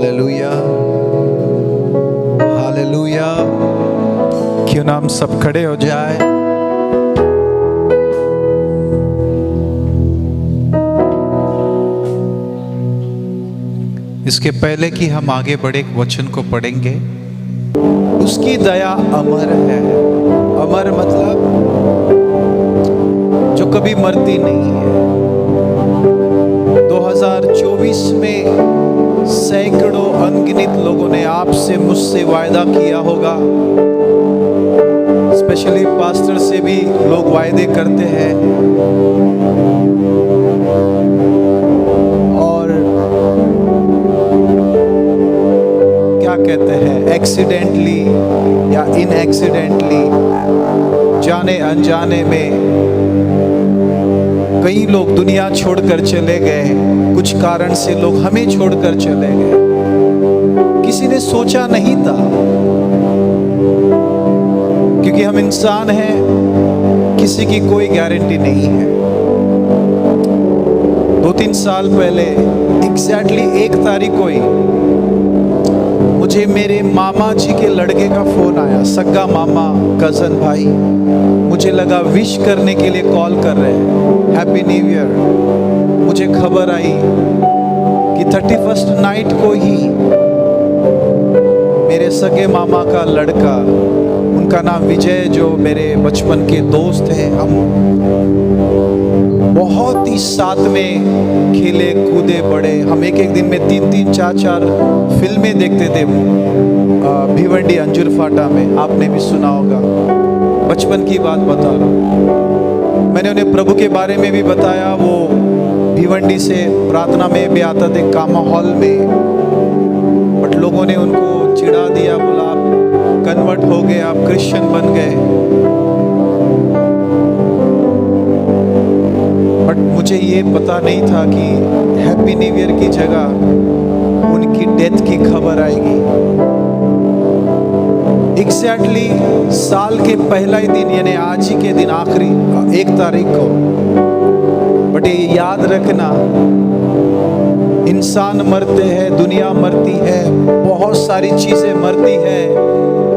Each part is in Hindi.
Hallelujah, hallelujah. क्यों ना हम सब खड़े हो जाए। इसके पहले कि हम आगे बढ़े, एक वचन को पढ़ेंगे। उसकी दया अमर है। अमर मतलब जो कभी मरती नहीं है। 2024 में सैकड़ों अनगिनत लोगों ने आपसे मुझसे वायदा किया होगा। स्पेशली पास्टर से भी लोग वायदे करते हैं और क्या कहते हैं, एक्सीडेंटली या इनएक्सीडेंटली, जाने अनजाने में कई लोग दुनिया छोड़कर चले गए। कुछ कारण से लोग हमें छोड़कर चले गए। किसी ने सोचा नहीं था, क्योंकि हम इंसान हैं, किसी की कोई गारंटी नहीं है। 2-3 साल पहले एग्जैक्टली 1 तारीख को ही मुझे मेरे मामा जी के लड़के का फोन आया। सगा मामा, कजन भाई, मुझे लगा विश करने के लिए कॉल कर रहे हैं, हैप्पी न्यू ईयर। मुझे खबर आई कि 31st नाइट को ही मेरे सगे मामा का लड़का, उनका नाम विजय, जो मेरे बचपन के दोस्त हैं, हम बहुत ही साथ में खेले कूदे बड़े। हम एक दिन में 3-3, 4-4 फिल्में देखते थे भिवंडी अंजुर फाटा में। आपने भी सुना होगा। बचपन की बात बता रहा हूँ। मैंने उन्हें प्रभु के बारे में भी बताया। वो भिवंडी से प्रार्थना में भी आता थे, कामा हॉल में, बट लोगों ने उनको चिढ़ा दिया, बोला आप कन्वर्ट हो गए, आप क्रिश्चियन बन गए। बट मुझे ये पता नहीं था कि हैप्पी न्यू ईयर की जगह उनकी डेथ की खबर आएगी। एग्जैक्टली साल के पहला ही दिन, यानी आज ही के दिन, आखिरी 1 तारीख को। बट ये याद रखना, इंसान मरते हैं, दुनिया मरती है, बहुत सारी चीजें मरती है,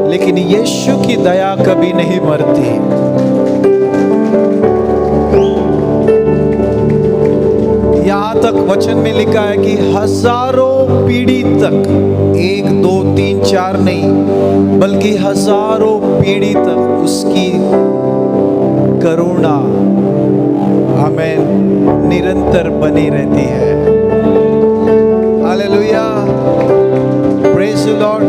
लेकिन यीशु की दया कभी नहीं मरती। यहाँ तक वचन में लिखा है कि हजारों पीढ़ी तक, 1, 2, 3, 4 नहीं, बल्कि हजारों पीढ़ी तक उसकी करुणा, आमीन, निरंतर बनी रहती है। Hallelujah, praise the Lord.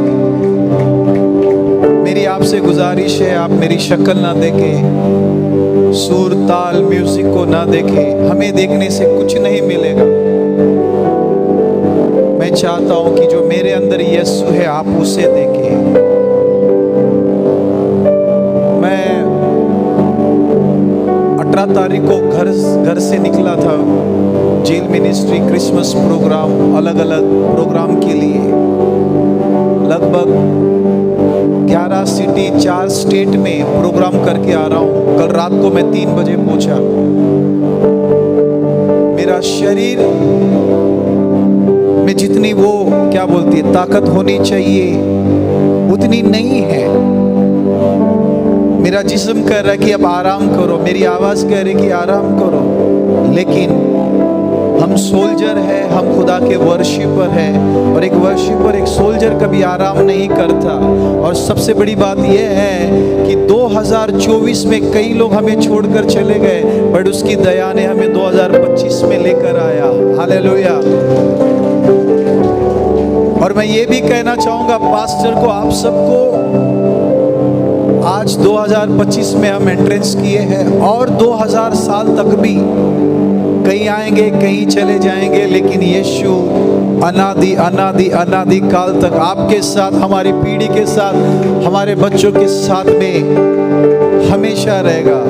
मेरी आपसे गुजारिश है, आप मेरी शक्ल ना देखें, सुर ताल म्यूजिक को ना देखें। हमें देखने से कुछ नहीं मिलेगा। मैं चाहता हूं कि जो मेरे अंदर यीशु है, आप उसे देखें। मैं 18 तारीख को घर से निकला था, जेल मिनिस्ट्री क्रिसमस प्रोग्राम, अलग अलग प्रोग्राम के लिए। लगभग 11 सिटी, 4 स्टेट में प्रोग्राम करके आ रहा हूँ। कल रात को मैं 3 बजे पहुंचा। मेरा शरीर में जितनी वो क्या बोलती है ताकत होनी चाहिए, उतनी नहीं है। मेरा जिस्म कह रहा है कि अब आराम करो, मेरी आवाज कह रही है कि आराम करो, लेकिन हम सोल्जर है, हम खुदा के वर्शिपर है, और एक वर्शिपर, एक सोल्जर कभी आराम नहीं करता। और सबसे बड़ी बात यह है कि 2024 में कई लोग हमें छोड़कर चले गए, बट उसकी दया ने हमें 2025 में लेकर आया। हालेलुया। और मैं ये भी कहना चाहूंगा पास्टर को, आप सबको, आज 2025 में हम एंट्रेंस किए हैं, और 2000 साल तक भी कहीं आएंगे, कहीं चले जाएंगे, लेकिन यीशु अनादि अनादि अनादि काल तक आपके साथ, हमारी पीढ़ी के साथ, हमारे बच्चों के साथ में हमेशा रहेगा।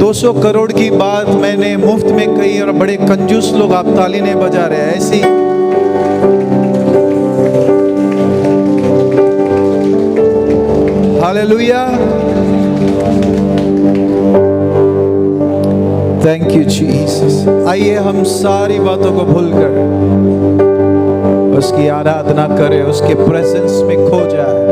200 करोड़ की बात मैंने मुफ्त में कही, और बड़े कंजूस लोग आप ताली नहीं बजा रहे हैं। ऐसी हालेलुया, थैंक यू जीसस। आइए हम सारी बातों को भूलकर उसकी आराधना करे, उसके प्रेजेंस में खो जाए।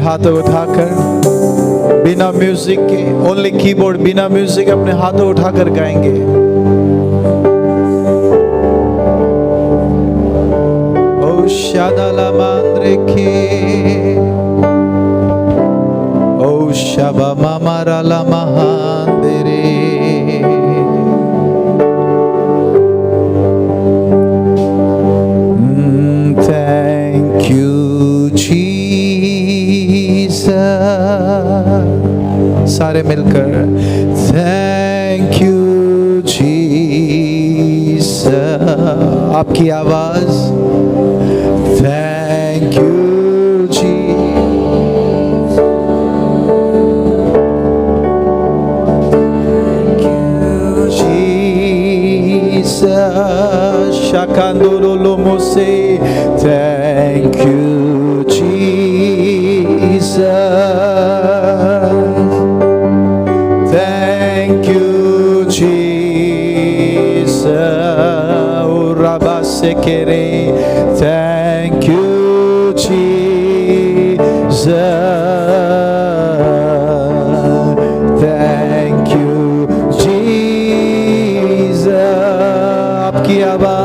हाथों उठाकर बिना म्यूजिक के, ओनली कीबोर्ड, बिना म्यूजिक अपने हाथों उठाकर गाएंगे। ओ शादाला मांद्रे के, ओ शबा मामारा ला महांदरे। Thank you Jesus, सारे मिलकर Thank you Jesus, आपकी आवाज Thank you Jesus, Thank you Jesus, Shakandoro Lomose, Thank you Jesus, Thank you Jesus, O Rabasekere, Thank you Jesus, Thank you Jesus, आपकी आवाज़,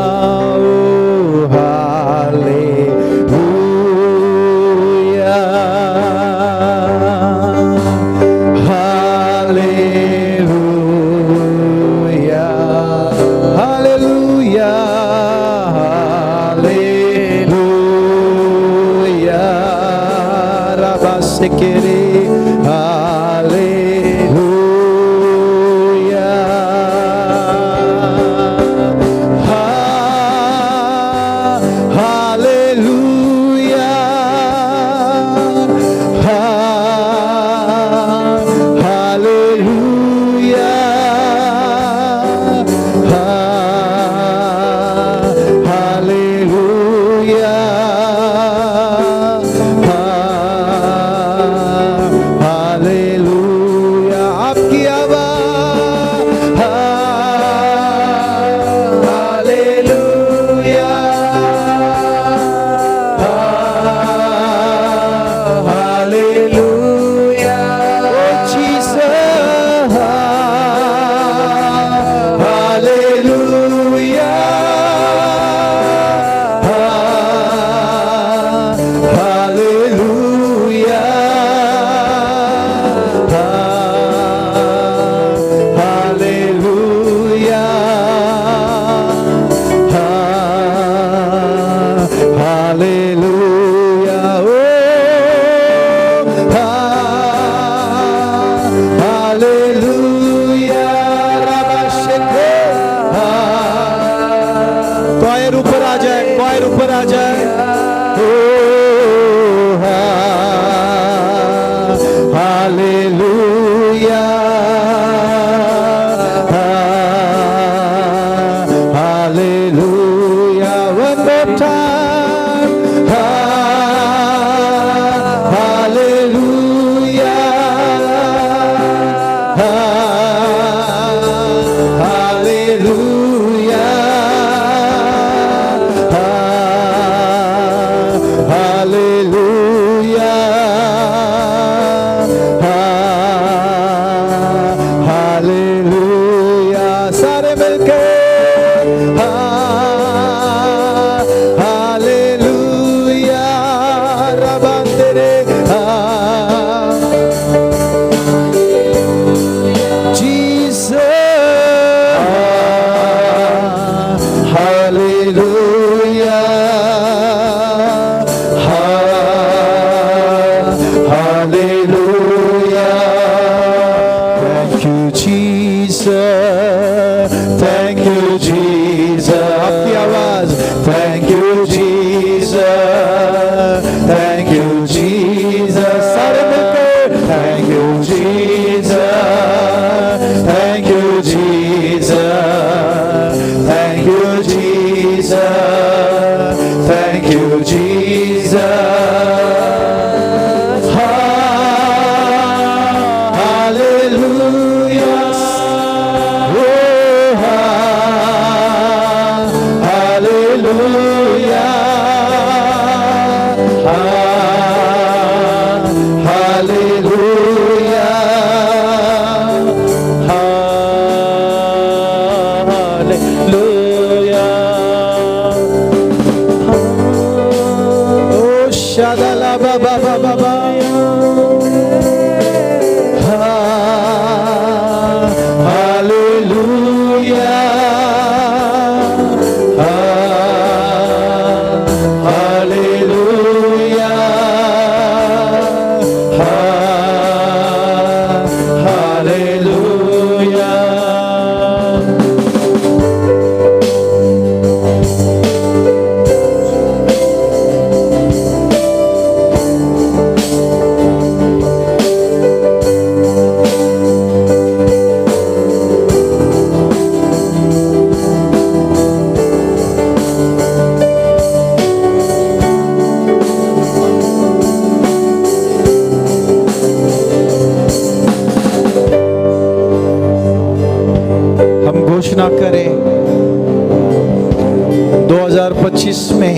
2025 में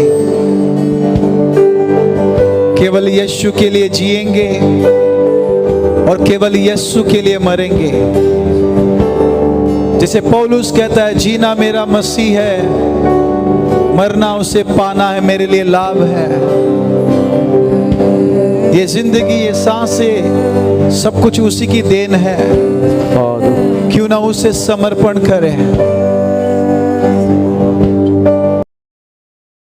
केवल यीशु के लिए जिएंगे और केवल यीशु के लिए मरेंगे। जैसे पौलुस कहता है, जीना मेरा मसीह है, मरना उसे पाना है, मेरे लिए लाभ है। ये जिंदगी, ये सांसें, सब कुछ उसी की देन है। क्यों ना उसे समर्पण करें।